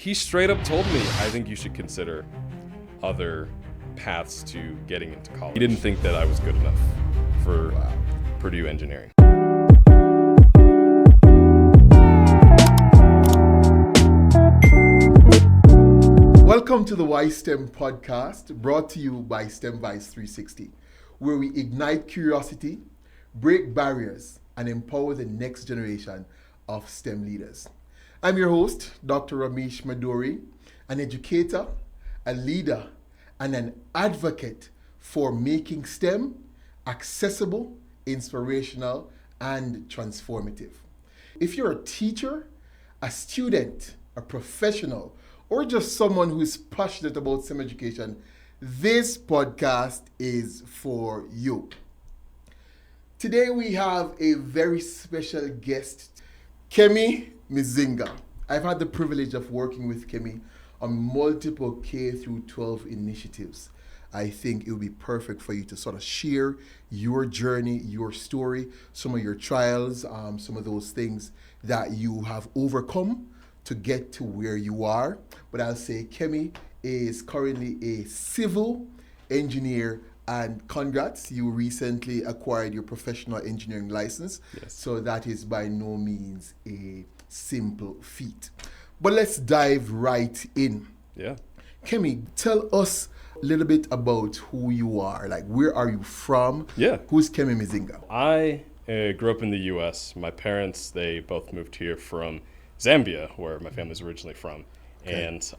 He straight up told me, I think you should consider other paths to getting into college. He didn't think that I was good enough for Purdue engineering. Welcome to the YSTEM podcast, brought to you by STEM Vice 360, where we ignite curiosity, break barriers, and empower the next generation of STEM leaders. I'm your host, Dr. Madourie, an educator, a leader, and an advocate for making STEM accessible, inspirational, and transformative. If you're a teacher, a student, a professional, or just someone who is passionate about STEM education, this podcast is for you. Today we have a very special guest, Kemmy Mizinga. I've had the privilege of working with Kemmy on multiple K through 12 initiatives. I think it would be perfect for you to sort of share your journey, your story, some of your trials, some of those things that you have overcome to get to where you are. But I'll say Kemmy is currently a civil engineer, and congrats, you recently acquired your professional engineering license. Yes. So that is by no means a simple feat. But let's dive right in. Yeah. Kemmy, tell us a little bit about who you are. Like, where are you from? Yeah. Who's Kemmy Mizinga? I grew up in the U.S. My parents, they both moved here from Zambia, where my family's originally from. Okay. And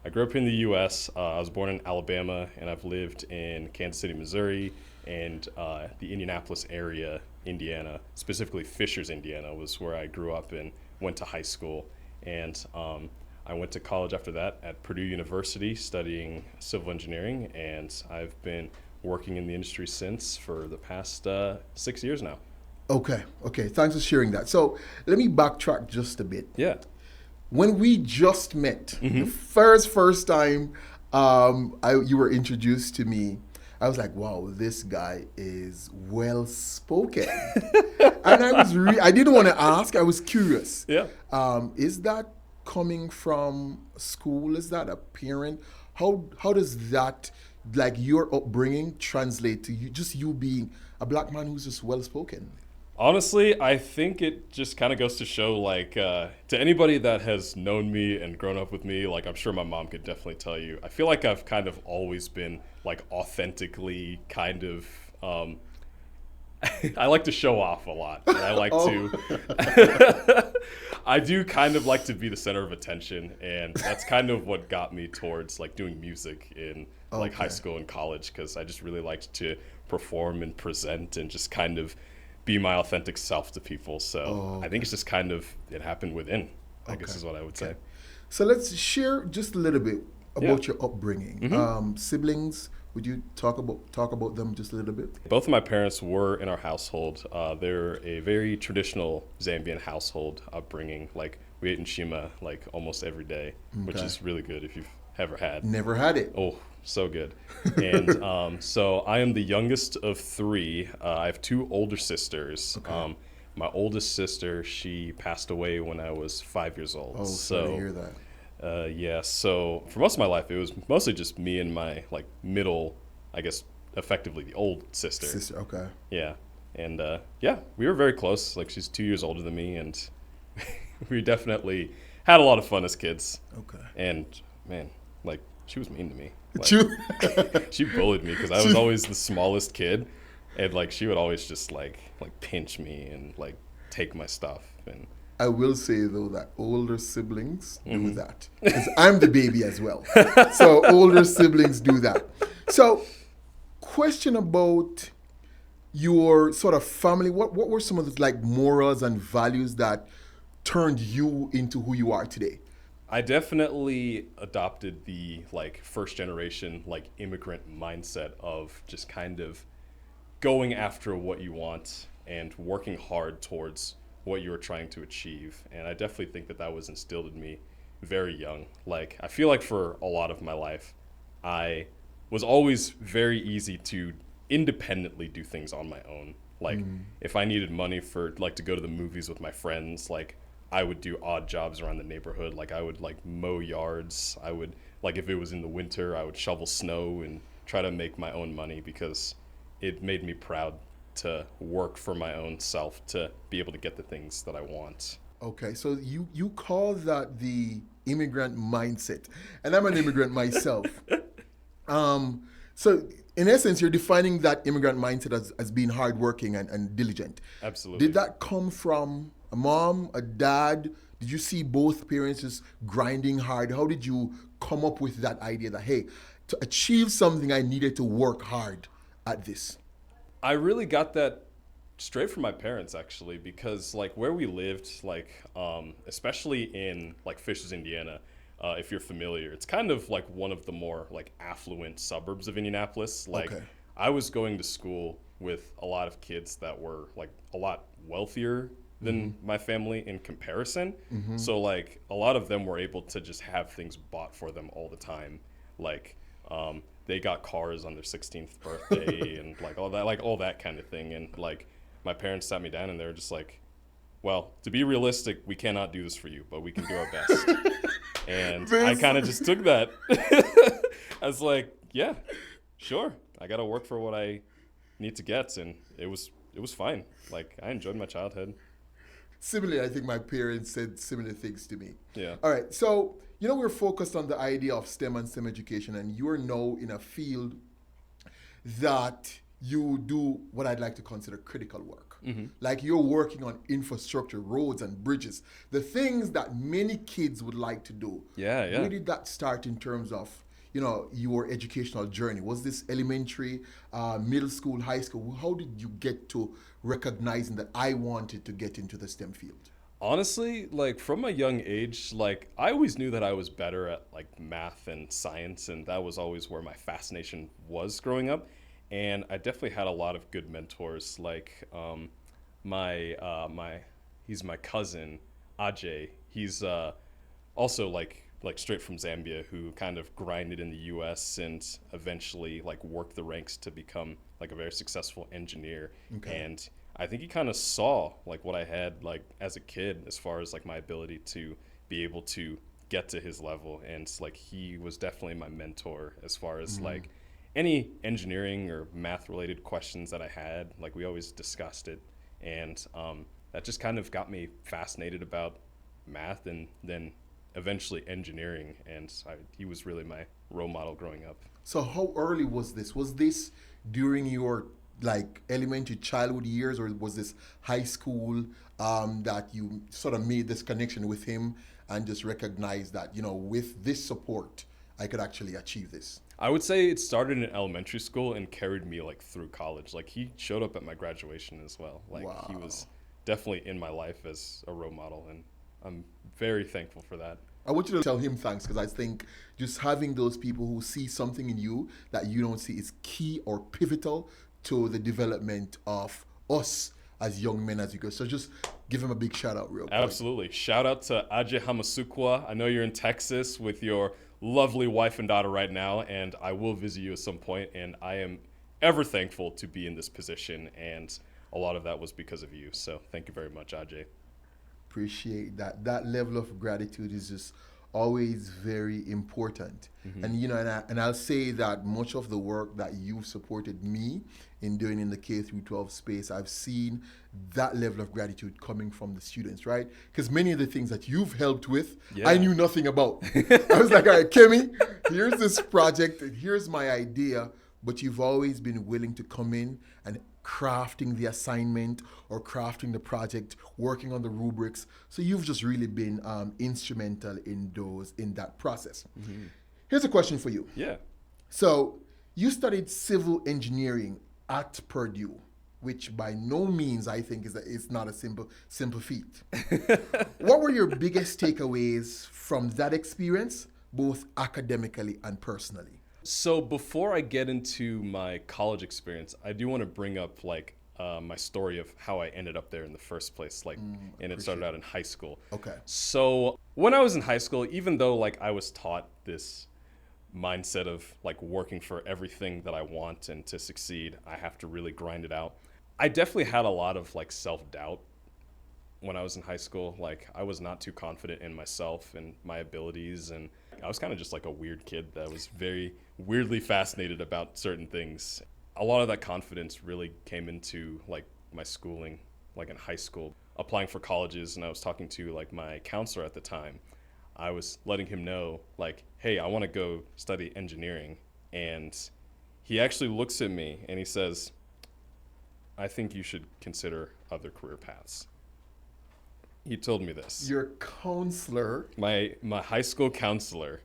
I grew up in the U.S. I was born in Alabama, and I've lived in Kansas City, Missouri, and the Indianapolis area, Indiana, specifically Fishers, Indiana, was where I grew up and went to high school. And I went to college after that at Purdue University studying civil engineering, and I've been working in the industry since for the past 6 years now. Okay. Thanks for sharing that. So let me backtrack just a bit. Yeah. When we just met, the first time you were introduced to me, I was like, wow, this guy is well spoken. And I didn't want to ask, I was curious. Yeah. Is that coming from school? Is that a parent? How does that, like, your upbringing translate to you being a black man who's just well spoken? Honestly, I think it just kind of goes to show, like, to anybody that has known me and grown up with me, like, I'm sure my mom could definitely tell you, I feel like I've kind of always been, like, authentically kind of, I like to show off a lot. And I like to, I do kind of like to be the center of attention, and that's kind of what got me towards, like, doing music in, like, high school and college, because I just really liked to perform and present and just kind of be my authentic self to people. So I think it's just kind of, it happened within, I guess is what I would say. So let's share just a little bit about your upbringing. Siblings, would you talk about them just a little bit? Both of my parents were in our household. They're a very traditional Zambian household upbringing. Like, we ate nshima like almost every day, which is really good if you've ever had. Never had it. Oh, so good. And so I am the youngest of three. I have two older sisters. Okay. My oldest sister, she passed away when I was 5 years old. Oh, sorry to hear that. Yeah, so for most of my life, it was mostly just me and my, like, middle, I guess, effectively the old sister. Okay. Yeah. And yeah, we were very close. Like, she's 2 years older than me, and we definitely had a lot of fun as kids. Okay. And man, like, she was mean to me. Like, she bullied me because I was always the smallest kid, and, like, she would always just like pinch me and, like, take my stuff. And I will say, though, that older siblings do that, because I'm the baby as well. So older siblings do that. So, question about your sort of family. What were some of the, like, morals and values that turned you into who you are today? I definitely adopted the, like, first generation, like, immigrant mindset of just kind of going after what you want and working hard towards what you were trying to achieve. And I definitely think that was instilled in me very young. Like, I feel like for a lot of my life, I was always very easy to independently do things on my own. Like, if I needed money for, like, to go to the movies with my friends, like, I would do odd jobs around the neighborhood. Like I would like mow yards. I would like if it was in the winter, I would shovel snow and try to make my own money because it made me proud to work for my own self to be able to get the things that I want. Okay, so you call that the immigrant mindset, and I'm an immigrant myself. So in essence, you're defining that immigrant mindset as being hardworking and diligent. Absolutely. Did that come from a mom, a dad? Did you see both parents just grinding hard? How did you come up with that idea that, hey, to achieve something, I needed to work hard at this? I really got that straight from my parents actually, because like where we lived, like especially in like Fishers, Indiana, if you're familiar, it's kind of like one of the more like affluent suburbs of Indianapolis. Like Okay. I was going to school with a lot of kids that were like a lot wealthier than my family in comparison. So like a lot of them were able to just have things bought for them all the time. Like they got cars on their 16th birthday and like all that kind of thing. And like my parents sat me down and they were just like, well, to be realistic, we cannot do this for you, but we can do our best. And I kind of just took that. I was like, yeah, sure. I got to work for what I need to get. And it was fine. Like I enjoyed my childhood. Similarly, I think my parents said similar things to me. Yeah. All right, so we're focused on the idea of STEM and STEM education, and you are now in a field that you do what I'd like to consider critical work. Like you're working on infrastructure, roads and bridges, the things that many kids would like to do. Yeah, yeah. Where did that start in terms of your educational journey? Was this elementary, middle school, high school? How did you get to recognizing that I wanted to get into the STEM field? Honestly, like from a young age, like I always knew that I was better at like math and science, and that was always where my fascination was growing up. And I definitely had a lot of good mentors. Like he's my cousin Ajay. He's also like straight from Zambia, who kind of grinded in the U.S. and eventually like worked the ranks to become like a very successful engineer. Okay. And I think he kind of saw like what I had like as a kid as far as like my ability to be able to get to his level. And like he was definitely my mentor as far as like any engineering or math related questions that I had. Like we always discussed it. And that just kind of got me fascinated about math and then eventually engineering. And he was really my role model growing up. So how early was this? Was this during your like elementary childhood years, or was this high school that you sort of made this connection with him and just recognized that, with this support, I could actually achieve this? I would say it started in elementary school and carried me like through college. Like he showed up at my graduation as well. Like Wow. He was definitely in my life as a role model, and I'm very thankful for that. I want you to tell him thanks, because I think just having those people who see something in you that you don't see is key or pivotal to the development of us as young men as you go. So just give him a big shout out real quick. Absolutely. Shout out to Ajay Hamasukwa. I know you're in Texas with your lovely wife and daughter right now, and I will visit you at some point, and I am ever thankful to be in this position, and a lot of that was because of you. So thank you very much, Ajay. Appreciate that. That level of gratitude is just always very important. And I'll say that much of the work that you've supported me in doing in the K through 12 space, I've seen that level of gratitude coming from the students, right? Because many of the things that you've helped with, I knew nothing about. I was like, all right, Kemmy, here's this project, and here's my idea, but you've always been willing to come in and crafting the assignment or crafting the project, working on the rubrics. So you've just really been instrumental in that process. Here's a question for you. Yeah. So you studied civil engineering at Purdue, which by no means I think is not a simple feat. What were your biggest takeaways from that experience, both academically and personally? So before I get into my college experience, I do want to bring up like my story of how I ended up there in the first place. Like, and it started out in high school. Okay. So when I was in high school, even though like I was taught this mindset of like working for everything that I want, and to succeed, I have to really grind it out, I definitely had a lot of like self-doubt when I was in high school, like I was not too confident in myself and my abilities, and I was kind of just like a weird kid that was very weirdly fascinated about certain things. A lot of that confidence really came into like my schooling, like in high school, applying for colleges, and I was talking to like my counselor at the time. I was letting him know like, hey, I want to go study engineering, and he actually looks at me and he says, I think you should consider other career paths. He told me this. Your counselor. My high school counselor.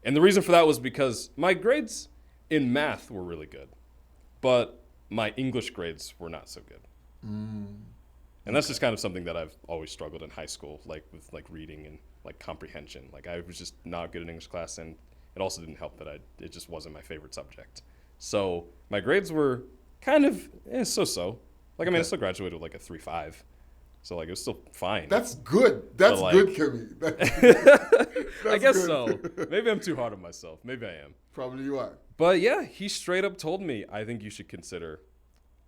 And the reason for that was because my grades in math were really good, but my English grades were not so good. And that's just kind of something that I've always struggled in high school, like with like reading and like comprehension. Like I was just not good in English class, and it also didn't help that it just wasn't my favorite subject. So my grades were kind of so-so. Like I mean, I still graduated with like a 3.5. So like it was still fine. That's good. That's like, good, Kemmy. That's I guess good. so. Maybe I'm too hard on myself. Maybe I am. Probably you are. But yeah, he straight up told me, I think you should consider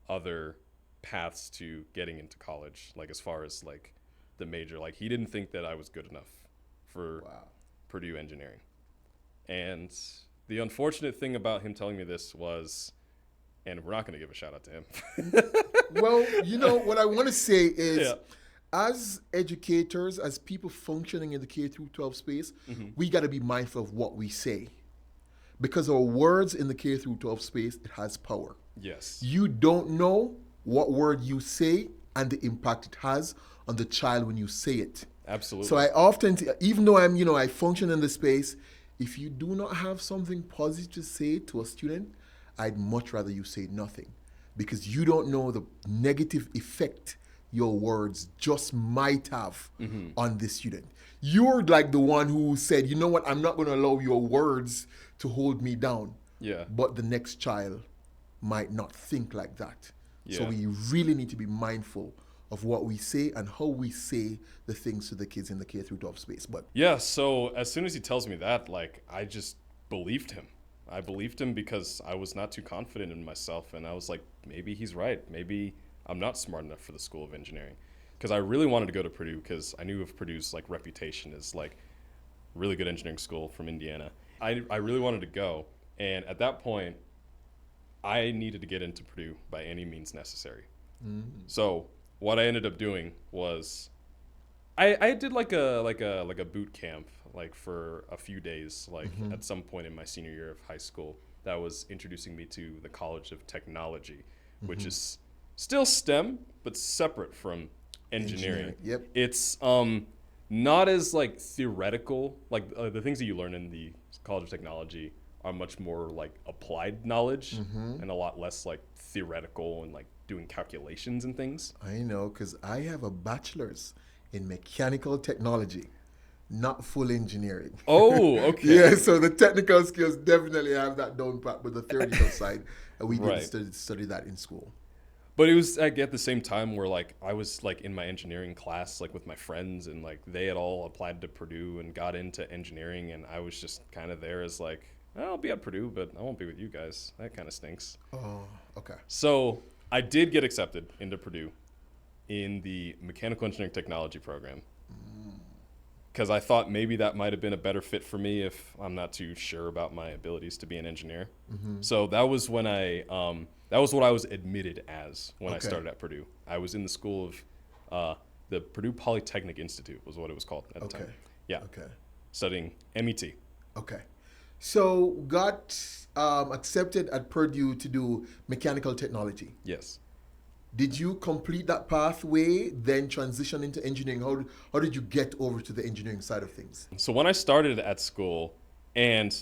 other paths to getting into college. Like as far as like the major, like he didn't think that I was good enough for Purdue engineering. And the unfortunate thing about him telling me this was, and we're not going to give a shout out to him. Well, you know, what I want to say is, as educators, as people functioning in the K through 12 space, we got to be mindful of what we say. Because our words in the K through 12 space, it has power. Yes. You don't know what word you say and the impact it has on the child when you say it. Absolutely. So I often, even though I function in the space, if you do not have something positive to say to a student, I'd much rather you say nothing, because you don't know the negative effect your words just might have on the student. You're like the one who said, you know what, I'm not going to allow your words to hold me down. Yeah. But the next child might not think like that. Yeah. So we really need to be mindful of what we say and how we say the things to the kids in the K through 12 space. But yeah, so as soon as he tells me that, like, I just believed him. I believed him because I was not too confident in myself, and I was like, maybe he's right. Maybe I'm not smart enough for the School of Engineering. Because I really wanted to go to Purdue, because I knew of Purdue's like reputation as like really good engineering school from Indiana. I really wanted to go, and at that point, I needed to get into Purdue by any means necessary. So what I ended up doing was I did like a boot camp like for a few days, like at some point in my senior year of high school, that was introducing me to the College of Technology, which is still STEM but separate from engineering. Yep. It's not as like theoretical, like the things that you learn in the College of Technology are much more like applied knowledge and a lot less like theoretical and like doing calculations and things. I know, because I have a bachelor's in mechanical technology, not full engineering. Oh, okay. Yeah, so the technical skills definitely have that down pat, but the theoretical side, we didn't study that in school. But it was like at the same time where like I was like in my engineering class like with my friends, and like they had all applied to Purdue and got into engineering, and I was just kind of there as like, I'll be at Purdue, but I won't be with you guys. That kind of stinks. Oh, okay. So I did get accepted into Purdue in the mechanical engineering technology program, because I thought maybe that might have been a better fit for me if I'm not too sure about my abilities to be an engineer. So that was when that was what I was admitted as when I started at Purdue. I was in the school of the Purdue Polytechnic Institute was what it was called at the time. Yeah. Okay. Studying MET. Okay. So got accepted at Purdue to do mechanical technology. Yes. Did you complete that pathway, then transition into engineering? How did you get over to the engineering side of things? So when I started at school, and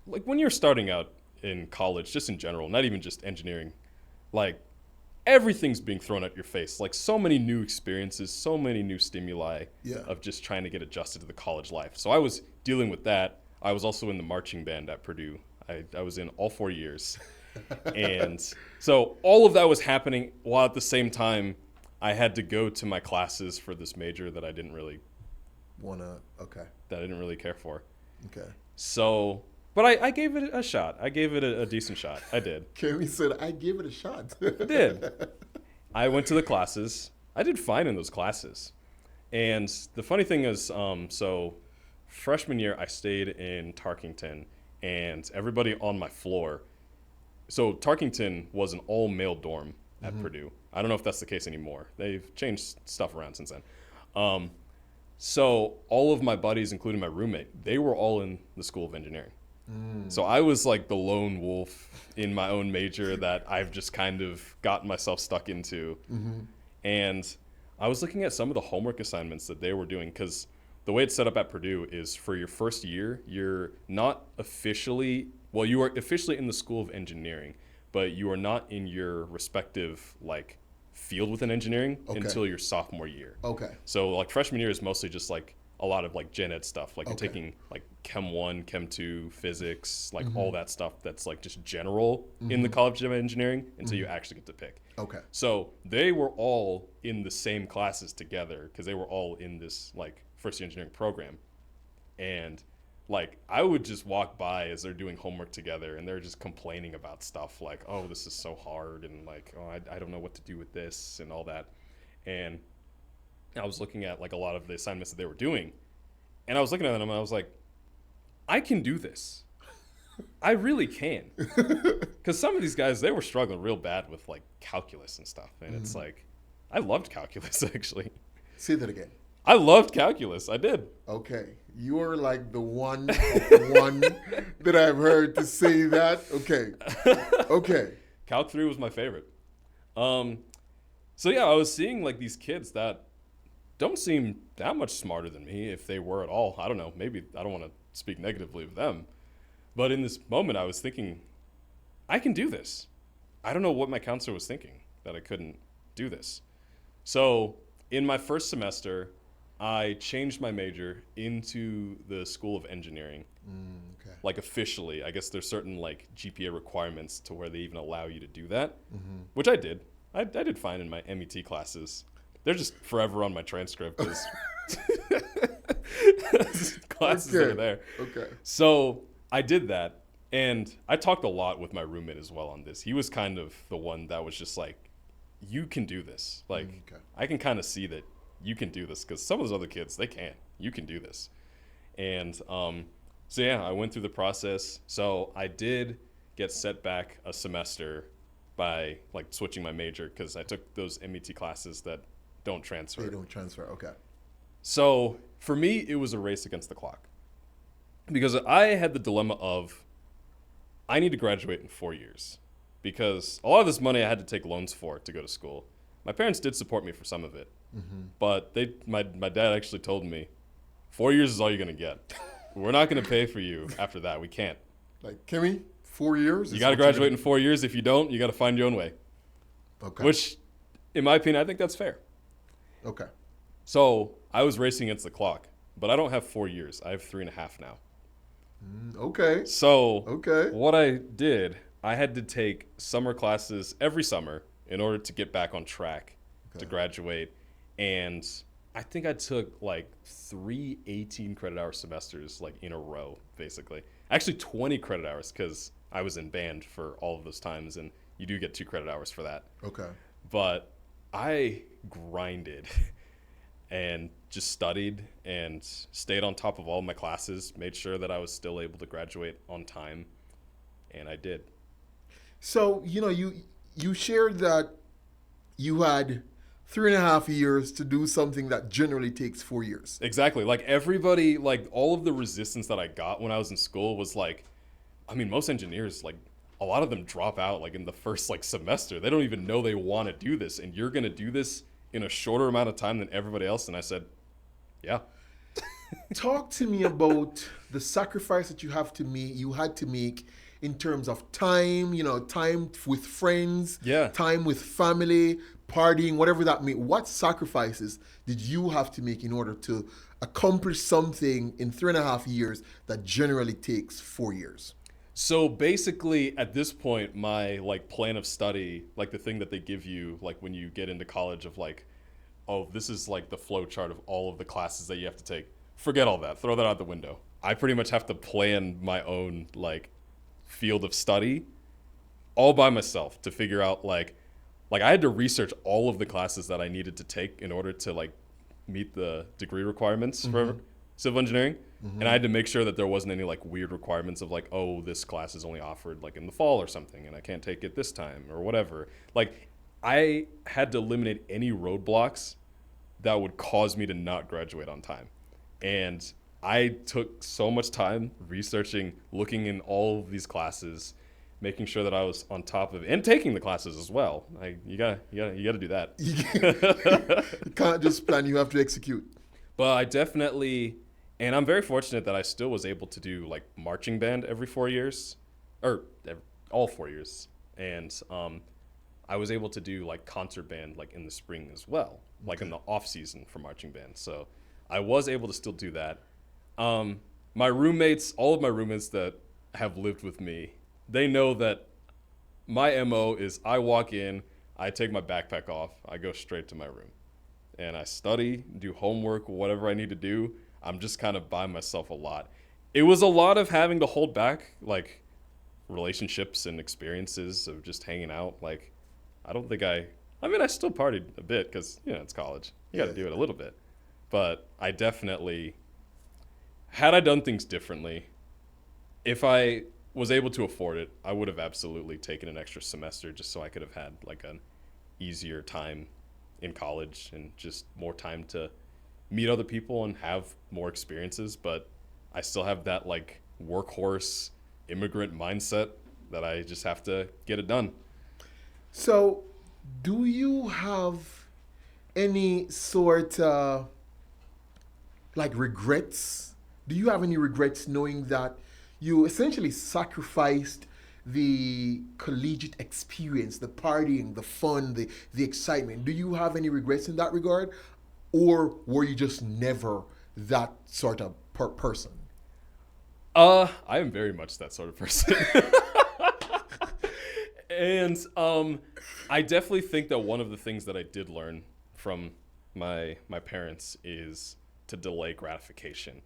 like when you're starting out in college, just in general, not even just engineering, like everything's being thrown at your face. Like so many new experiences, so many new stimuli of just trying to get adjusted to the college life. So I was dealing with that. I was also in the marching band at Purdue. I was in all 4 years. And so all of that was happening while at the same time I had to go to my classes for this major that I didn't really that I didn't really care for. Okay. So, but I gave it a shot. I gave it a decent shot. I did. Kemmy said, I gave it a shot. I did. I went to the classes. I did fine in those classes. And the funny thing is, so freshman year, I stayed in Tarkington, and everybody on my floor. So Tarkington was an all-male dorm at Purdue. I don't know if that's the case anymore. They've changed stuff around since then. So all of my buddies, including my roommate, they were all in the School of Engineering. So I was like the lone wolf in my own major that I've just kind of gotten myself stuck into. And I was looking at some of the homework assignments that they were doing, because the way it's set up at Purdue is for your first year, you're not officially, well, you are officially in the School of Engineering, but you are not in your respective like field within engineering until your sophomore year. So like freshman year is mostly just like a lot of like gen ed stuff. Like you're taking like Chem 1, Chem 2, physics, like all that stuff that's like just general in the College of Engineering until you actually get to pick. So they were all in the same classes together because they were all in this like first year engineering program. And like I would just walk by as they're doing homework together and they're just complaining about stuff like, oh, this is so hard, and like, oh, I don't know what to do with this and all that. And I was looking at like a lot of the assignments that they were doing, and I was looking at them and I was like, I can do this. I really can. Because some of these guys, they were struggling real bad with like calculus and stuff. And it's like, I loved calculus actually. Say that again. I loved calculus. I did. Okay. You are like the one that I've heard to say that. Okay. Calc 3 was my favorite. So yeah, I was seeing like these kids that don't seem that much smarter than me, if they were at all. I don't know. Maybe I don't want to speak negatively of them. But in this moment, I was thinking, I can do this. I don't know what my counselor was thinking, that I couldn't do this. So in my first semester, I changed my major into the School of Engineering. Like officially, I guess there's certain like GPA requirements to where they even allow you to do that, which I did. I did fine in my MET classes. They're just forever on my transcript because classes are there. So I did that, and I talked a lot with my roommate as well on this. He was kind of the one that was just like, you can do this. Like, I can kind of see that you can do this, because some of those other kids, they can't. You can do this. And so yeah, I went through the process. So I did get set back a semester by like switching my major, because I took those MET classes that don't transfer. They don't transfer, okay. So for me, it was a race against the clock, because I had the dilemma of, I need to graduate in 4 years, because a lot of this money I had to take loans for to go to school. My parents did support me for some of it, but my dad actually told me, 4 years is all you're going to get. We're not going to pay for you after that. We can't. Like, Kemmy, 4 years? You got to graduate in 4 years. If you don't, you got to find your own way. Which, in my opinion, I think that's fair. So I was racing against the clock, but I don't have 4 years. I have 3.5 now. So what I did, I had to take summer classes every summer in order to get back on track to graduate. And I think I took like 3 18-credit-hour semesters like in a row, basically. Actually 20 credit hours, because I was in band for all of those times, and you do get 2 credit hours for that. But I grinded and just studied and stayed on top of all my classes, made sure that I was still able to graduate on time, and I did. So, you know, you shared that you had 3.5 years to do something that generally takes 4 years. Exactly. Like everybody, like all of the resistance that I got when I was in school was like, I mean, most engineers, like a lot of them drop out like in the first like semester. They don't even know they want to do this, and you're going to do this in a shorter amount of time than everybody else. And I said, yeah. Talk to me about the sacrifice that you had to make in terms of time, you know, time with friends, time with family, partying, whatever that means. What sacrifices did you have to make in order to accomplish something in 3.5 years that generally takes 4 years? So basically at this point, my like plan of study, like the thing that they give you, like when you get into college of like, oh, this is like the flow chart of all of the classes that you have to take. Forget all that. Throw that out the window. I pretty much have to plan my own like field of study all by myself to figure out like like I had to research all of the classes that I needed to take in order to like meet the degree requirements for civil engineering. And I had to make sure that there wasn't any like weird requirements of like, oh, this class is only offered like in the fall or something and I can't take it this time or whatever. Like I had to eliminate any roadblocks that would cause me to not graduate on time. And I took so much time researching, looking in all of these classes, making sure that I was on top of it, and taking the classes as well. You gotta do that. You can't just plan; you have to execute. But I definitely, and I'm very fortunate that I still was able to do like marching band every 4 years, or all 4 years, and I was able to do like concert band like in the spring as well, like in the off season for marching band. So I was able to still do that. My roommates, all of my roommates that have lived with me, they know that my MO is I walk in, I take my backpack off, I go straight to my room. And I study, do homework, whatever I need to do. I'm just kind of by myself a lot. It was a lot of having to hold back, like, relationships and experiences of just hanging out. Like, I mean, I still partied a bit because, you know, it's college. You got to do it a little bit. But I definitely, had I done things differently, if I was able to afford it, I would have absolutely taken an extra semester just so I could have had, like, an easier time in college and just more time to meet other people and have more experiences. But I still have that, like, workhorse immigrant mindset that I just have to get it done. So, do you have any sort like regrets? Do you have any regrets knowing that you essentially sacrificed the collegiate experience, the partying, the fun, the excitement? Do you have any regrets in that regard? Or were you just never that sort of person? I am very much that sort of person. And I definitely think that one of the things that I did learn from my parents is to delay gratification.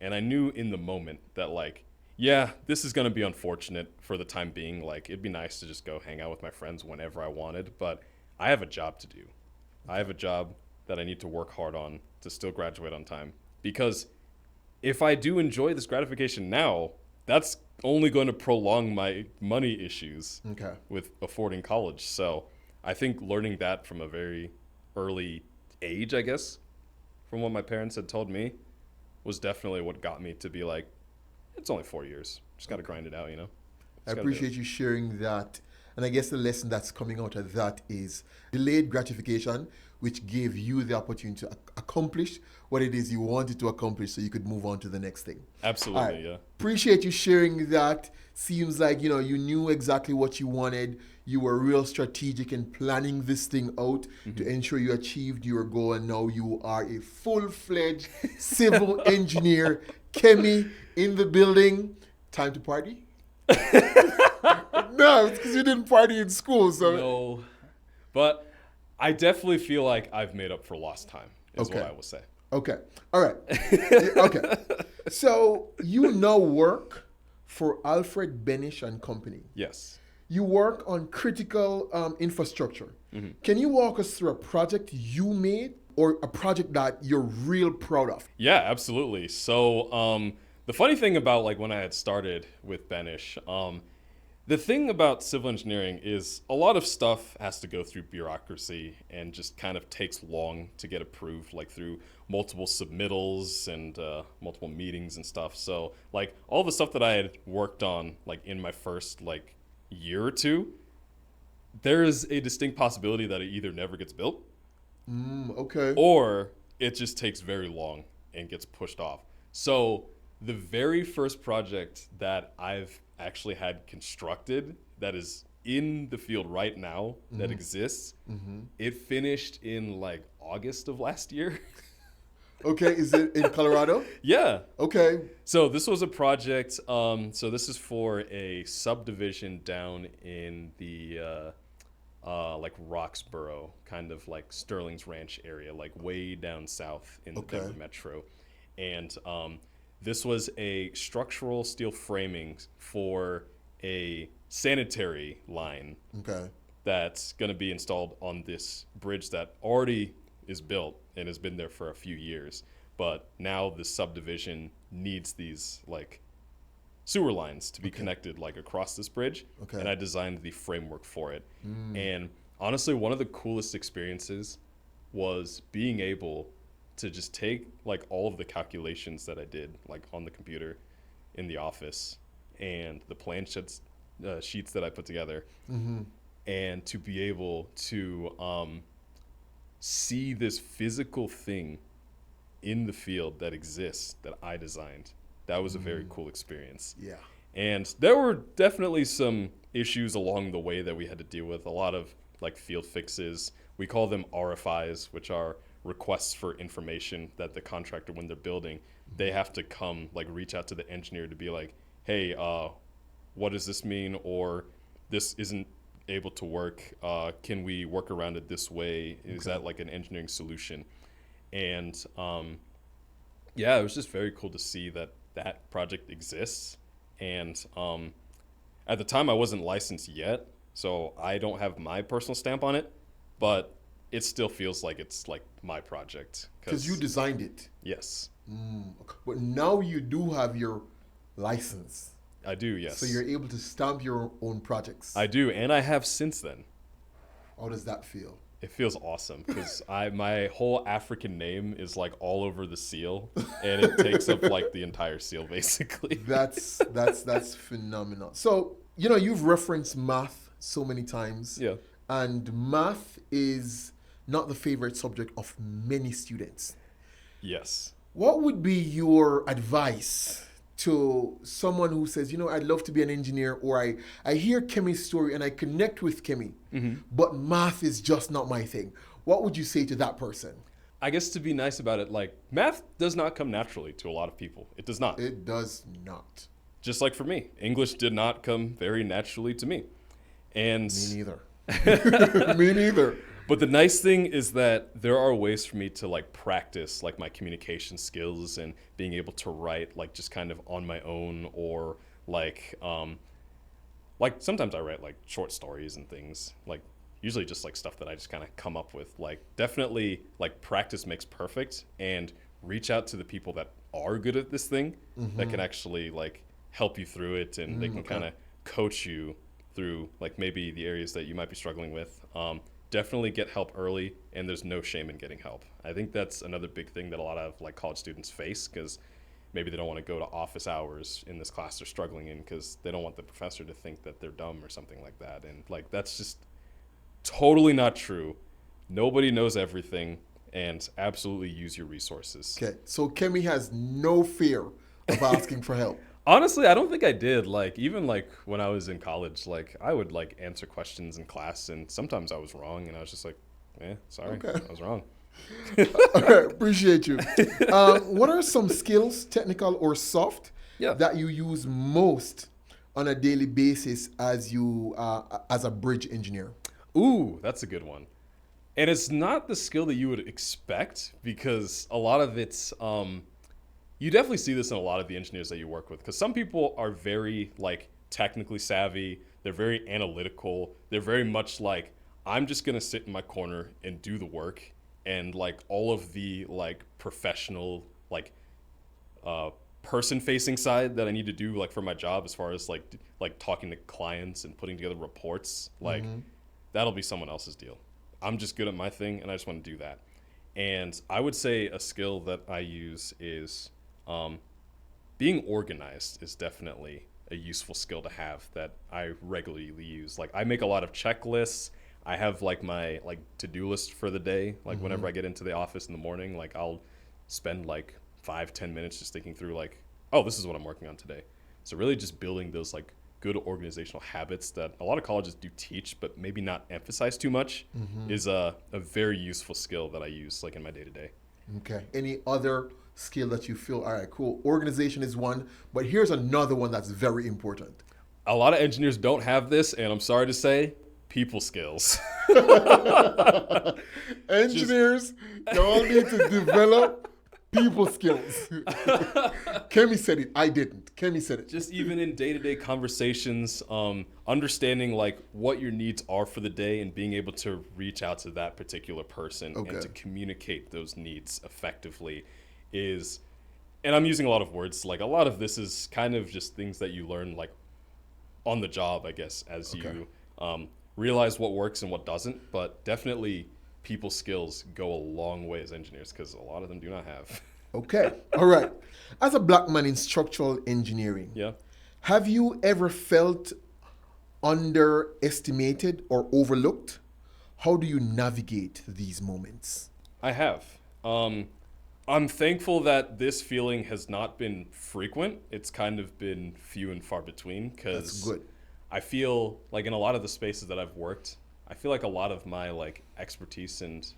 And I knew in the moment that, like, yeah, this is going to be unfortunate for the time being. Like, it'd be nice to just go hang out with my friends whenever I wanted, but I have a job to do. I have a job that I need to work hard on to still graduate on time. Because if I do enjoy this gratification now, that's only going to prolong my money issues with affording college. So I think learning that from a very early age, I guess, from what my parents had told me, was definitely what got me to be like, it's only 4 years. Just got to grind it out, you know? I appreciate you sharing that. And I guess the lesson that's coming out of that is delayed gratification, which gave you the opportunity to accomplish what it is you wanted to accomplish so you could move on to the next thing. Absolutely, yeah. Appreciate you sharing that. Seems like, you know, you knew exactly what you wanted. You were real strategic in planning this thing out to ensure you achieved your goal. And now you are a full-fledged civil engineer. Kemmy in the building. Time to party? No, it's because you didn't party in school. So No, but I definitely feel like I've made up for lost time, is what I will say. Okay. All right. Okay. So you now work for Alfred Benish and Company. Yes. You work on critical infrastructure. Can you walk us through a project you made or a project that you're real proud of? Yeah, absolutely. So the funny thing about like when I had started with Benish, the thing about civil engineering is a lot of stuff has to go through bureaucracy and just kind of takes long to get approved, like through multiple submittals and multiple meetings and stuff. So like all the stuff that I had worked on like in my first like year or two, there is a distinct possibility that it either never gets built Okay. or it just takes very long and gets pushed off. So the very first project that I've actually had constructed that is in the field right now that exists, it finished in like August of last year. Okay, is it in Colorado? Yeah. Okay. So this was a project, so this is for a subdivision down in the like Roxborough, kind of like Sterling's Ranch area, like way down south in the Denver metro. And this was a structural steel framing for a sanitary line that's going to be installed on this bridge that already is built and has been there for a few years. But now the subdivision needs these like sewer lines to be connected like across this bridge. Okay. And I designed the framework for it. And honestly, one of the coolest experiences was being able to just take like all of the calculations that I did like on the computer in the office and the plan sheets that I put together, and to be able to see this physical thing in the field that exists that I designed. That was a very cool experience. Yeah. And there were definitely some issues along the way that we had to deal with. A lot of like field fixes. We call them RFIs, which are requests for information that the contractor, when they're building, they have to come like reach out to the engineer to be like, hey, what does this mean? Or this isn't able to work. Can we work around it this way? Is that like an engineering solution? And yeah, it was just very cool to see that that project exists. And at the time I wasn't licensed yet, so I don't have my personal stamp on it, but it still feels like it's like my project. Because you designed it. Yes. But now you do have your license. I do, yes. So you're able to stamp your own projects. I do, and I have since then. How does that feel? It feels awesome because my whole African name is like all over the seal, and it takes up like the entire seal basically. That's phenomenal. So, you know, you've referenced math so many times. Yeah. And math is not the favorite subject of many students. Yes. What would be your advice to someone who says, you know, I'd love to be an engineer, or I hear Kemmy's story and I connect with Kemmy, but math is just not my thing? What would you say to that person? I guess to be nice about it, like math does not come naturally to a lot of people. It does not. It does not. Just like for me, English did not come very naturally to me. And Me neither. Me neither. But the nice thing is that there are ways for me to like practice like my communication skills and being able to write like just kind of on my own, or like sometimes I write like short stories and things, like usually just like stuff that I just kind of come up with. Like definitely like practice makes perfect, and reach out to the people that are good at this thing that can actually like help you through it, and they can kind of coach you through like maybe the areas that you might be struggling with. Definitely get help early, and there's no shame in getting help. I think that's another big thing that a lot of like college students face, because maybe they don't want to go to office hours in this class they're struggling in because they don't want the professor to think that they're dumb or something like that. And like that's just totally not true. Nobody knows everything, and absolutely use your resources. Okay, so Kemmy has no fear of asking for help. Honestly, I don't think I did. Like, even like when I was in college, like I would like answer questions in class, and sometimes I was wrong, and I was just like, sorry, Okay. I was wrong. All right, appreciate you. What are some skills, technical or soft, that you use most on a daily basis as you as a bridge engineer? Ooh, that's a good one. And it's not the skill that you would expect, because a lot of it's you definitely see this in a lot of the engineers that you work with, because some people are very like technically savvy, they're very analytical, they're very much like, I'm just gonna sit in my corner and do the work, and like all of the like professional like person facing side that I need to do like for my job, as far as like talking to clients and putting together reports, like that'll be someone else's deal. I'm just good at my thing, and I just want to do that. And I would say a skill that I use is being organized is definitely a useful skill to have that I regularly use. Like I make a lot of checklists. I have like my like to-do list for the day. Like whenever I get into the office in the morning, like I'll spend like 5-10 minutes just thinking through like, oh, this is what I'm working on today. So really just building those like good organizational habits that a lot of colleges do teach, but maybe not emphasize too much, is a very useful skill that I use like in my day-to-day. Okay. Any other skill that you feel, all right, cool, organization is one, but here's another one that's very important? A lot of engineers don't have this, and I'm sorry to say, people skills. Engineers, y'all need to develop People skills. Kemmy said it. I didn't. Kemmy said it. Just even in day-to-day conversations, understanding like what your needs are for the day and being able to reach out to that particular person and to communicate those needs effectively is, and I'm using a lot of words, like a lot of this is kind of just things that you learn like on the job, I guess, as you realize what works and what doesn't, but definitely people skills go a long way as engineers because a lot of them do not have. Okay. All right. As a black man in structural engineering, have you ever felt underestimated or overlooked? How do you navigate these moments? I have. I'm thankful that this feeling has not been frequent. It's kind of been few and far between because I feel like in a lot of the spaces that I've worked, I feel like a lot of my like expertise and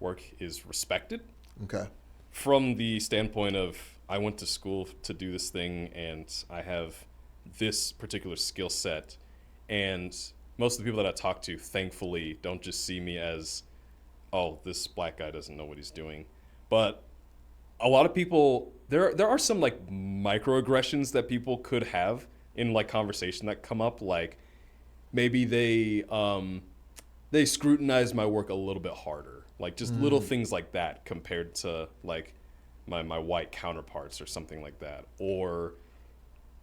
work is respected. Okay. From the standpoint of I went to school to do this thing and I have this particular skill set, and most of the people that I talk to thankfully don't just see me as, oh, this black guy doesn't know what he's doing. But a lot of people, there are some like microaggressions that people could have in like conversation that come up, like maybe they scrutinize my work a little bit harder, like just little things like that compared to like my white counterparts or something like that. Or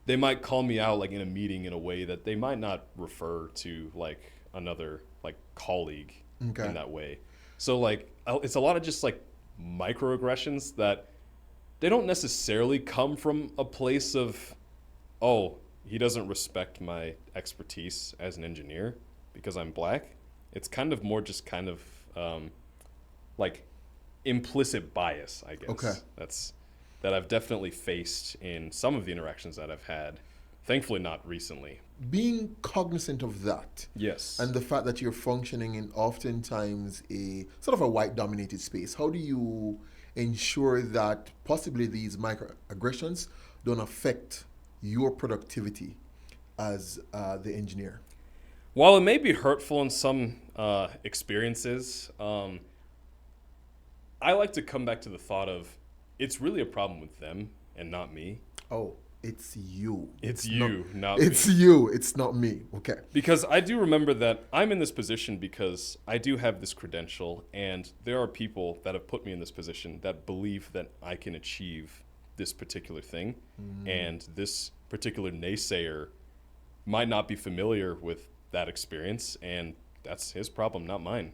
they might call me out like in a meeting in a way that they might not refer to like another like colleague in that way. So like it's a lot of just like microaggressions that they don't necessarily come from a place of, oh, he doesn't respect my expertise as an engineer because I'm black. It's kind of more just kind of like implicit bias, I guess. That I've definitely faced in some of the interactions that I've had. Thankfully, not recently. Being cognizant of that. Yes. And the fact that you're functioning in oftentimes a sort of a white dominated space, how do you ensure that possibly these microaggressions don't affect your productivity as the engineer? While it may be hurtful in some experiences, I like to come back to the thought of it's really a problem with them and not me. Oh, it's you. It's you, not me. It's you. It's not me. Okay. Because I do remember that I'm in this position because I do have this credential, and there are people that have put me in this position that believe that I can achieve this particular thing, and this particular naysayer might not be familiar with that experience, and that's his problem, not mine.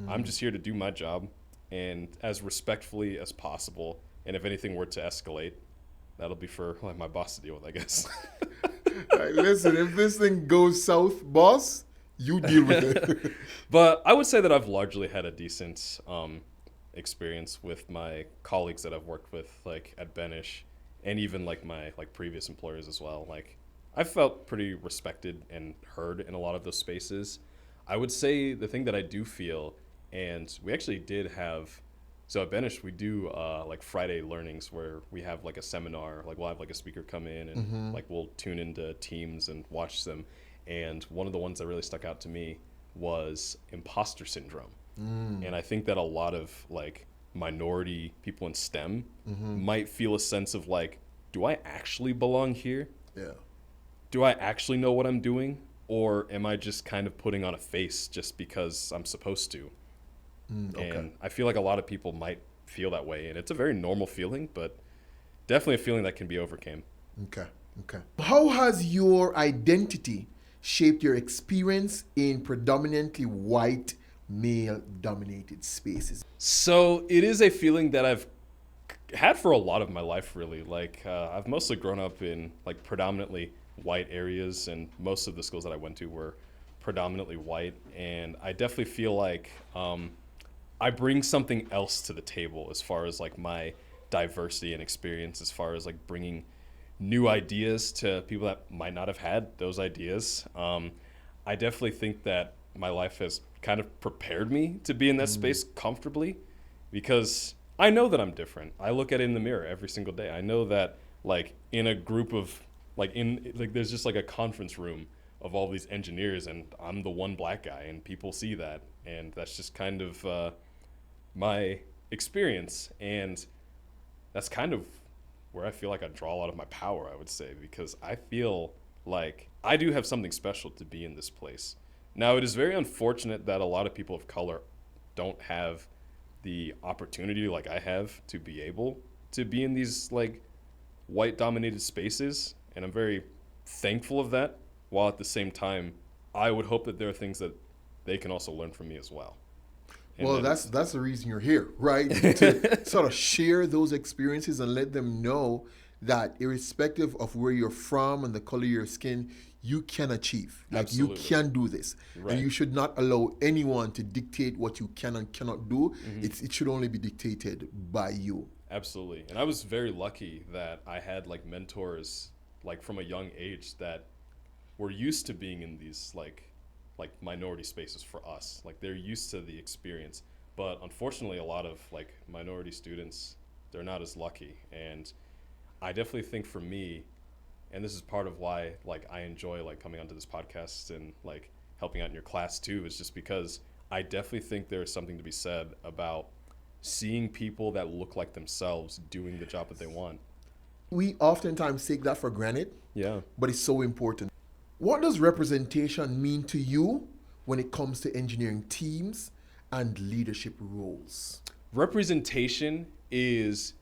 I'm just here to do my job and as respectfully as possible, and if anything were to escalate, that'll be for like my boss to deal with, I guess. Right, listen, if this thing goes south, boss, you deal with it. But I would say that I've largely had a decent experience with my colleagues that I've worked with, like at Benish, and even like my like previous employers as well. Like I felt pretty respected and heard in a lot of those spaces. I would say the thing that I do feel, and we actually did have, so at Benish we do like Friday learnings where we have like a seminar, like we'll have like a speaker come in and like we'll tune into teams and watch them. And one of the ones that really stuck out to me was imposter syndrome. And I think that a lot of like minority people in STEM might feel a sense of like, do I actually belong here? Yeah. Do I actually know what I'm doing? Or am I just kind of putting on a face just because I'm supposed to? And I feel like a lot of people might feel that way. And it's a very normal feeling, but definitely a feeling that can be overcame. Okay. How has your identity shaped your experience in predominantly white, male-dominated spaces? So it is a feeling that I've had for a lot of my life, really. Like I've mostly grown up in like predominantly white areas, and most of the schools that I went to were predominantly white. And I definitely feel like I bring something else to the table as far as like my diversity and experience, as far as like bringing new ideas to people that might not have had those ideas. I definitely think that my life has kind of prepared me to be in that space comfortably, because I know that I'm different. I look at it in the mirror every single day. I know that like in a group of like in like there's just like a conference room of all these engineers, and I'm the one black guy, and people see that, and that's just kind of my experience. And that's kind of where I feel like I draw a lot of my power, I would say, because I feel like I do have something special to be in this place. Now, it is very unfortunate that a lot of people of color don't have the opportunity like I have to be able to be in these like white dominated spaces, and I'm very thankful of that, while at the same time I would hope that there are things that they can also learn from me as well. And Well, that's the reason you're here, right? To sort of share those experiences and let them know that irrespective of where you're from and the color of your skin, you can achieve. Like Absolutely. you can do this. Right. And you should not allow anyone to dictate what you can and cannot do. It should only be dictated by you. Absolutely. And I was very lucky that I had like mentors like from a young age that were used to being in these like minority spaces for us. Like they're used to the experience. But unfortunately a lot of like minority students, they're not as lucky. And I definitely think for me, and this is part of why like I enjoy like coming onto this podcast and like helping out in your class too, is just because I definitely think there's something to be said about seeing people that look like themselves doing the job that they want. We oftentimes take that for granted, Yeah. but it's so important. What does representation mean to you when it comes to engineering teams and leadership roles? Representation is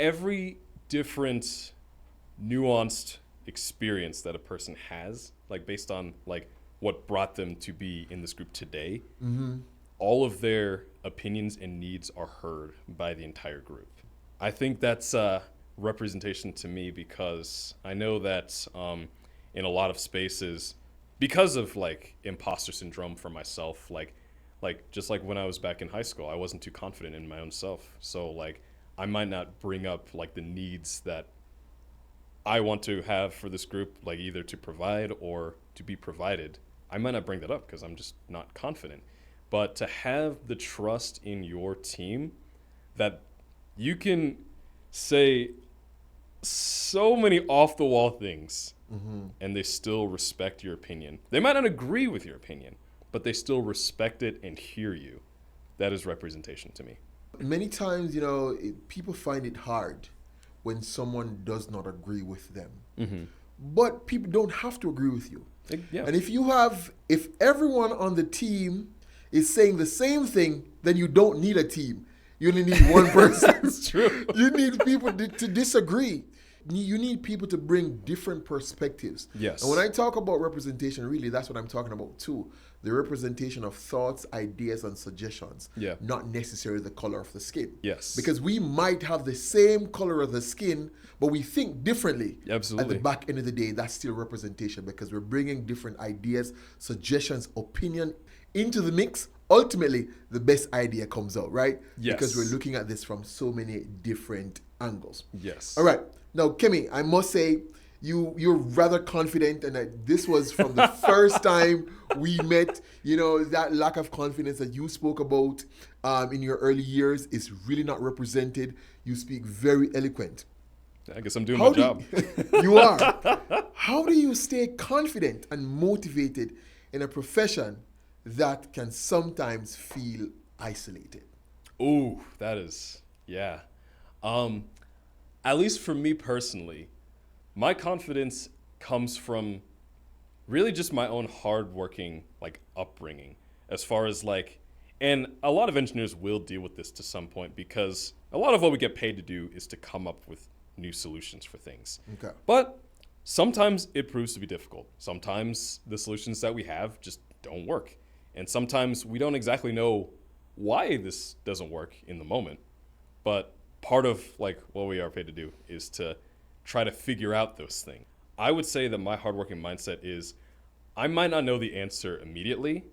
every different nuanced experience that a person has, like based on like what brought them to be in this group today. All of their opinions and needs are heard by the entire group. I think that's representation to me, because I know that in a lot of spaces, because of like imposter syndrome for myself, like just like when I was back in high school, I wasn't too confident in my own self. So like I might not bring up like the needs that I want to have for this group, like either to provide or to be provided. I might not bring that up because I'm just not confident. But to have the trust in your team that you can say so many off the wall things and they still respect your opinion. They might not agree with your opinion, but they still respect it and hear you. That is representation to me. Many times, people find it hard when someone does not agree with them. But people don't have to agree with you. Yeah. And if everyone on the team is saying the same thing, then you don't need a team. You only need one person. That's true. You need people to disagree. You need people to bring different perspectives. Yes. And when I talk about representation, really, that's what I'm talking about too. The representation of thoughts, ideas, and suggestions. Yeah. Not necessarily the color of the skin. Yes. Because we might have the same color of the skin, but we think differently. Absolutely. At the back end of the day, that's still representation, because we're bringing different ideas, suggestions, opinion into the mix. Ultimately, the best idea comes out, right? Yes. Because we're looking at this from so many different angles. Yes. All right. Now, Kemmy, I must say, you're rather confident, and this was from the first time we met. That lack of confidence that you spoke about in your early years is really not represented. You speak very eloquent. I guess I'm doing my job. You are. How do you stay confident and motivated in a profession that can sometimes feel isolated? Ooh, that is, yeah. At least for me personally, my confidence comes from really just my own hardworking like upbringing, as far as like, and a lot of engineers will deal with this to some point, because a lot of what we get paid to do is to come up with new solutions for things. Okay. But sometimes it proves to be difficult. Sometimes the solutions that we have just don't work. And sometimes we don't exactly know why this doesn't work in the moment. But part of like what we are paid to do is to try to figure out those things. I would say that my hardworking mindset is I might not know the answer immediately,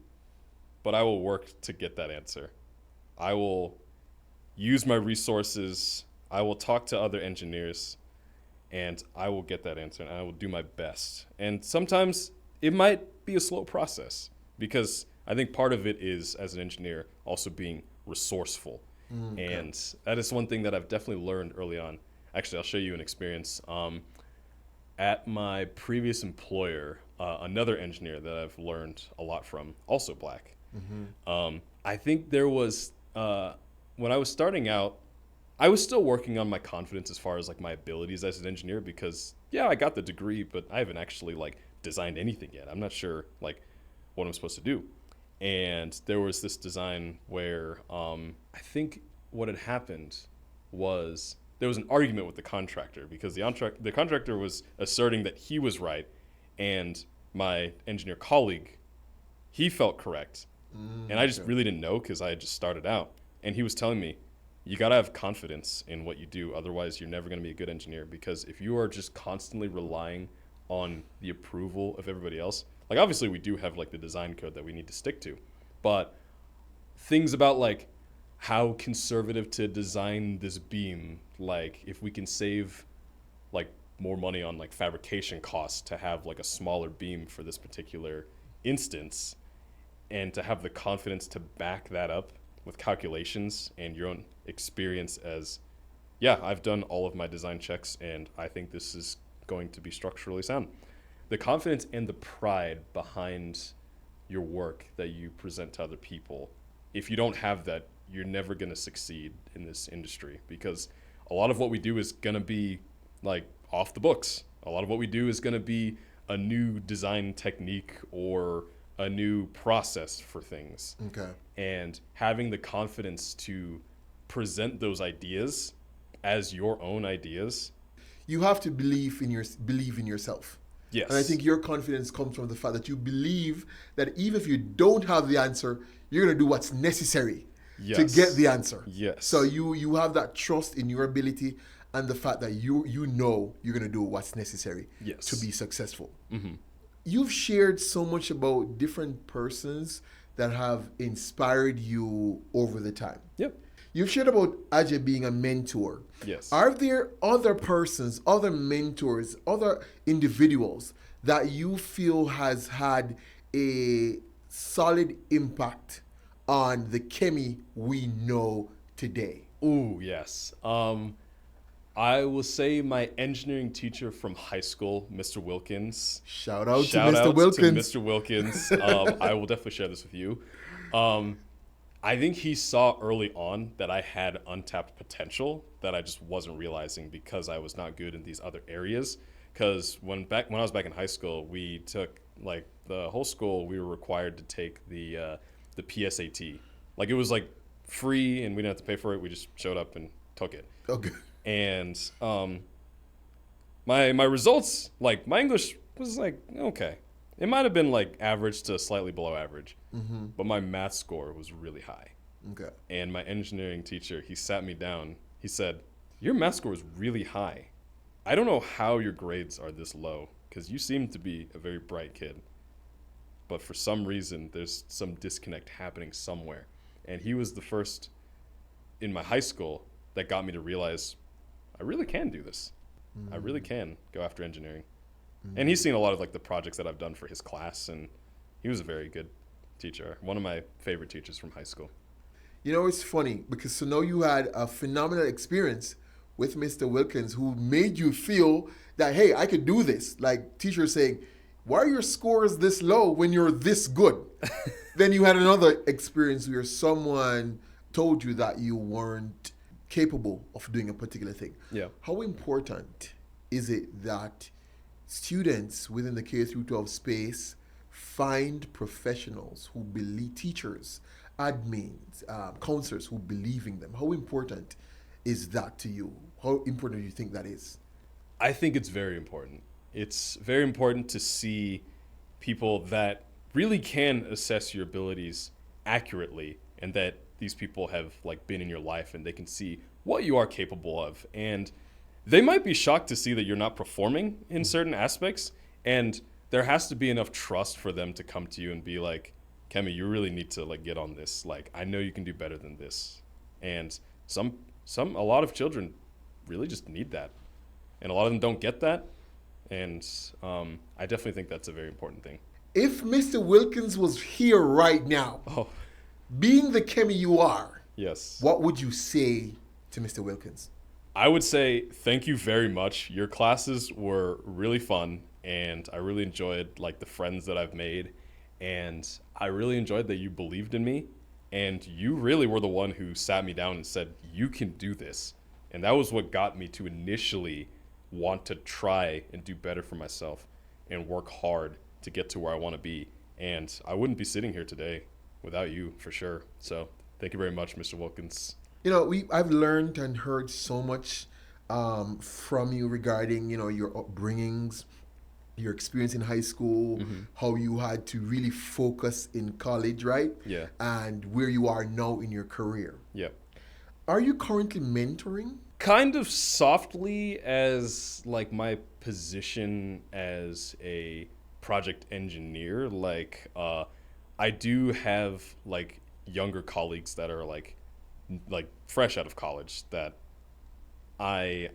but I will work to get that answer. I will use my resources. I will talk to other engineers, and I will get that answer, and I will do my best. And sometimes it might be a slow process, because I think part of it is, as an engineer, also being resourceful. Okay. And that is one thing that I've definitely learned early on. Actually, I'll show you an experience. At my previous employer, another engineer that I've learned a lot from, also black. I think there was when I was starting out, I was still working on my confidence as far as like my abilities as an engineer because yeah, I got the degree, but I haven't actually like designed anything yet. I'm not sure like what I'm supposed to do. And there was this design where I think what had happened was there was an argument with the contractor because the contractor was asserting that he was right and my engineer colleague, he felt correct. And I just really didn't know because I had just started out. And he was telling me, you got to have confidence in what you do. Otherwise, you're never going to be a good engineer because if you are just constantly relying on the approval of everybody else, like obviously we do have like the design code that we need to stick to, but things about like how conservative to design this beam, like if we can save like more money on like fabrication costs to have like a smaller beam for this particular instance and to have the confidence to back that up with calculations and your own experience as, yeah, I've done all of my design checks and I think this is going to be structurally sound. The confidence and the pride behind your work that you present to other people, if you don't have that, you're never going to succeed in this industry because a lot of what we do is going to be like off the books. A lot of what we do is going to be a new design technique or a new process for things. Okay. And having the confidence to present those ideas as your own ideas. You have to believe in yourself. Yes. And I think your confidence comes from the fact that you believe that even if you don't have the answer, you're going to do what's necessary to get the answer. Yes. So you have that trust in your ability and the fact that you know you're going to do what's necessary to be successful. Mm-hmm. You've shared so much about different persons that have inspired you over the time. Yep. You've shared about Ajay being a mentor. Yes. Are there other persons, other mentors, other individuals that you feel has had a solid impact on the Kemmy we know today? Ooh, yes. I will say my engineering teacher from high school, Mr. Wilkins. Shout out to Mr. Wilkins. To Mr. Wilkins. I will definitely share this with you. I think he saw early on that I had untapped potential that I just wasn't realizing because I was not good in these other areas. Because when I was back in high school, we took like the whole school. We were required to take the PSAT. Like it was like free and we didn't have to pay for it. We just showed up and took it. Okay. And my results, like my English was like okay. It might have been like average to slightly below average, but my math score was really high. Okay. And my engineering teacher, he sat me down. He said, "Your math score is really high. I don't know how your grades are this low because you seem to be a very bright kid, but for some reason there's some disconnect happening somewhere." And he was the first in my high school that got me to realize I really can do this. I really can go after engineering. And he's seen a lot of like the projects that I've done for his class, and he was a very good teacher. One of my favorite teachers from high school. You know, it's funny because so now you had a phenomenal experience with Mr. Wilkins who made you feel that, hey, I could do this. Like teachers saying, why are your scores this low when you're this good? Then you had another experience where someone told you that you weren't capable of doing a particular thing. Yeah. How important is it that students within the K through 12 space find professionals who believe, teachers, admins, counselors who believe in them? How important is that to you? How important do you think that is? I think it's very important. It's very important to see people that really can assess your abilities accurately and that these people have like been in your life and they can see what you are capable of. And they might be shocked to see that you're not performing in certain aspects. And there has to be enough trust for them to come to you and be like, Kemmy, you really need to like get on this. Like, I know you can do better than this. And a lot of children really just need that. And a lot of them don't get that. And I definitely think that's a very important thing. If Mr. Wilkins was here right now, being the Kemmy you are, yes, what would you say to Mr. Wilkins? I would say thank you very much. Your classes were really fun, and I really enjoyed like the friends that I've made, and I really enjoyed that you believed in me, And you really were the one who sat me down and said, you can do this. And that was what got me to initially want to try and do better for myself and work hard to get to where I want to be. And I wouldn't be sitting here today without you, for sure. So thank you very much, Mr. Wilkins. You know, I've learned and heard so much from you regarding, you know, your upbringings, your experience in high school, how you had to really focus in college, right? Yeah. And where you are now in your career. Yep. Are you currently mentoring? Kind of softly, as like my position as a project engineer. Like I do have like younger colleagues that are like fresh out of college that I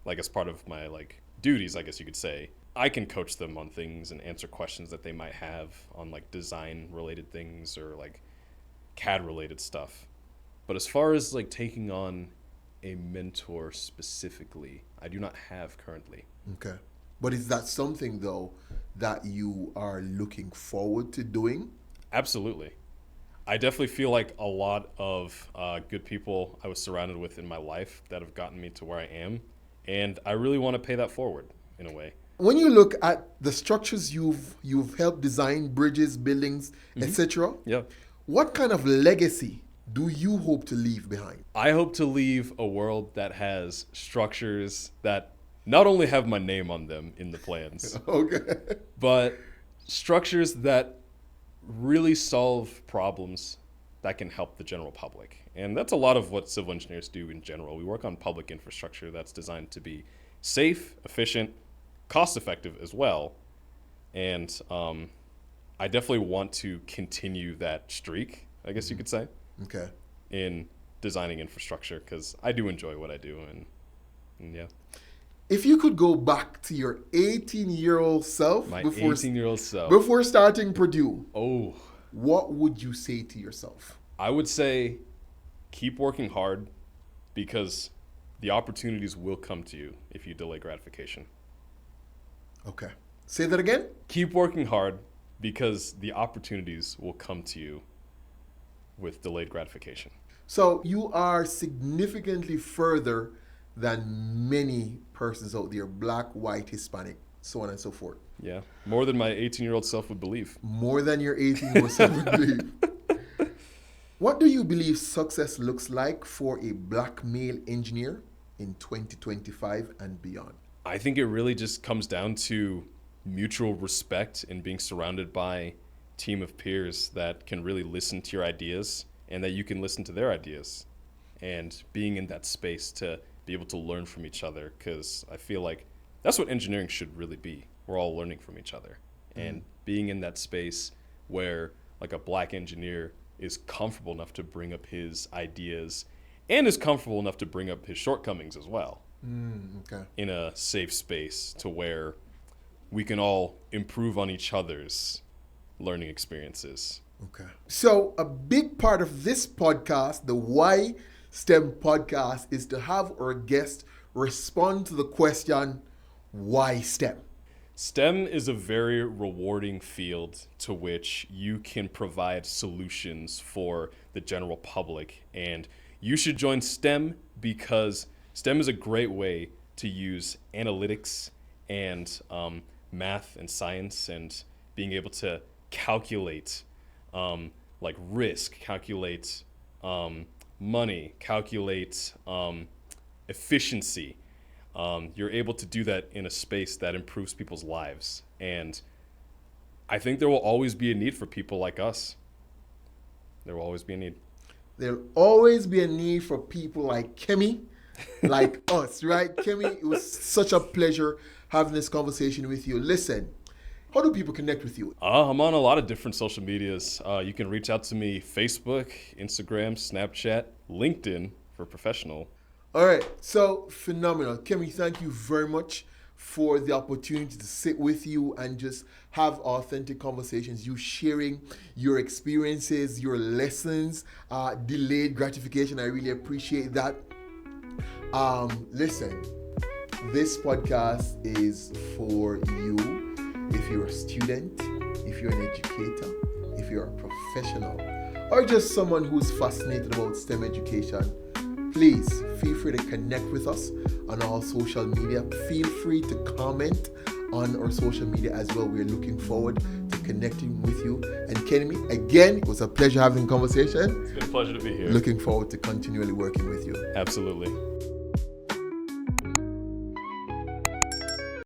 like as part of my like duties, I guess you could say, I can coach them on things and answer questions that they might have on like design related things or like CAD related stuff. But as far as like taking on a mentor specifically, I do not have currently. Okay. But is that something though that you are looking forward to doing? Absolutely. I definitely feel like a lot of good people I was surrounded with in my life that have gotten me to where I am. And I really want to pay that forward in a way. When you look at the structures you've helped design, bridges, buildings, etc., Yeah. what kind of legacy do you hope to leave behind? I hope to leave a world that has structures that not only have my name on them in the plans, Okay. but structures that really solve problems that can help the general public. And that's a lot of what civil engineers do in general. We work on public infrastructure that's designed to be safe, efficient, cost-effective as well. And I definitely want to continue that streak, I guess you could say, Okay. in designing infrastructure, because I do enjoy what I do. And yeah. If you could go back to your 18-year-old self My before 18-year-old self. before starting Purdue, Oh, what would you say to yourself? I would say keep working hard, because the opportunities will come to you if you delay gratification. Okay. Say that again? Keep working hard, because the opportunities will come to you with delayed gratification. So you are significantly further than many persons out there, black, white, Hispanic, so on and so forth. Yeah, more than my 18-year-old self would believe. More than your 18-year-old self would believe. What do you believe success looks like for a black male engineer in 2025 and beyond? I think it really just comes down to mutual respect and being surrounded by a team of peers that can really listen to your ideas and that you can listen to their ideas, and being in that space to be able to learn from each other, because I feel like that's what engineering should really be. We're all learning from each other. And being in that space where like a black engineer is comfortable enough to bring up his ideas and is comfortable enough to bring up his shortcomings as well, Okay. in a safe space to where we can all improve on each other's learning experiences. Okay. So a big part of this podcast, the Why STEM podcast, is to have our guest respond to the question, why STEM? STEM is a very rewarding field to which you can provide solutions for the general public. And you should join STEM, because STEM is a great way to use analytics and math and science, and being able to calculate like risk, calculate money, calculate efficiency. You're able to do that in a space that improves people's lives. And I think there will always be a need for people like us. There will always be a need. There'll always be a need for people like Kemmy, like us, right? Kemmy, it was such a pleasure having this conversation with you. Listen, how do people connect with you? I'm on a lot of different social medias. You can reach out to me, Facebook, Instagram, Snapchat, LinkedIn for professional. All right, so phenomenal. Kemmy, thank you very much for the opportunity to sit with you and just have authentic conversations, you sharing your experiences, your lessons, delayed gratification. I really appreciate that. Listen, this podcast is for you. If you're a student, if you're an educator, if you're a professional, or just someone who's fascinated about STEM education, please feel free to connect with us on all social media. Feel free to comment on our social media as well. We're looking forward to connecting with you. And Kemmy, again, it was a pleasure having a conversation. It's been a pleasure to be here. Looking forward to continually working with you. Absolutely.